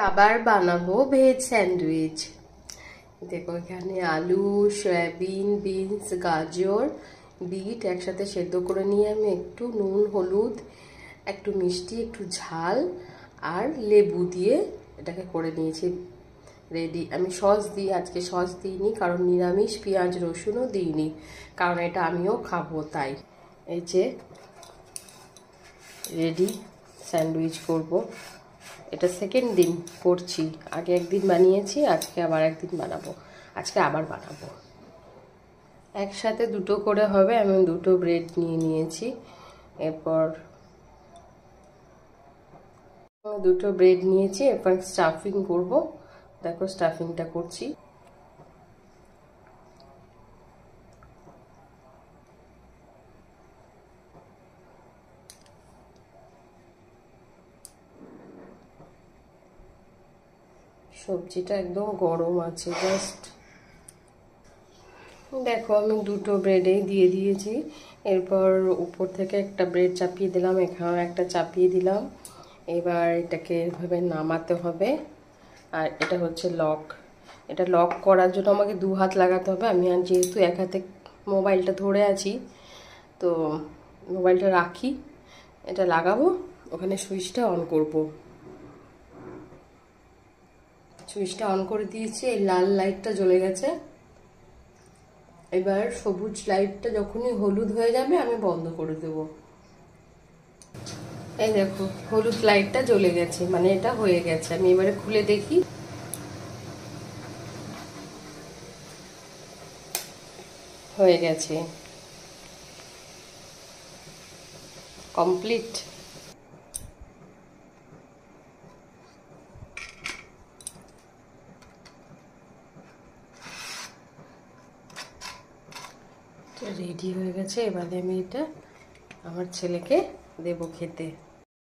আবার বানাবো veg sandwich. দেখো এখানে আলু, সয়াবিন, বিনস, গাজর, বিট একসাথে সেদ্ধ করে নিয়ে আমি একটু নুন, হলুদ, একটু মিষ্টি, একটু ঝাল আর লেবু দিয়ে এটাকে করে নিয়েছি রেডি। আমি সস দিই, আজকে সস দিইনি কারণ নিরামিষ, পেঁয়াজ রসুনও দিইনি কারণ এটা আমিও খাবো তাই। এই যে রেডি স্যান্ডউইচ করব। এটা সেকেন্ড দিন করছি, আগে একদিন বানিয়েছি, আজকে আবার একদিন বানাবো, আজকে আবার বানাবো। একসাথে দুটো করে হবে, আমি দুটো ব্রেড নিয়ে নিয়েছি। এরপর দুটো ব্রেড নিয়েছি, এরপর স্টাফিং করব। দেখো স্টাফিংটা করছি। সবজিটা একদম গরম আছে জাস্ট। দেখো আমি দুটো ব্রেডেই দিয়ে দিয়েছি। এরপর উপর থেকে একটা ব্রেড চাপিয়ে দিলাম, এখানেও একটা চাপিয়ে দিলাম। এবার এটাকে এভাবে নামাতে হবে। আর এটা হচ্ছে লক। এটা লক করার জন্য আমাকে দু হাত লাগাতে হবে। আমি আর যেহেতু এক হাতে মোবাইলটা ধরে আছি তো মোবাইলটা রাখি, এটা লাগাবো, ওখানে সুইচটা অন করব। সুইচটা অন করে দিয়েছি, এই লাল লাইটটা জ্বলে গেছে। এবার সবুজ লাইটটা যখনই হলুদ হয়ে যাবে আমি বন্ধ করে দেব। এই দেখো হলুদ লাইটটা জ্বলে গেছে, মানে এটা হয়ে গেছে। আমি এবারে খুলে দেখি। হয়ে গেছে, কমপ্লিট। রেডি হয়ে গেছে। এবারে আমি এটা আমার ছেলেকে দেবো খেতে।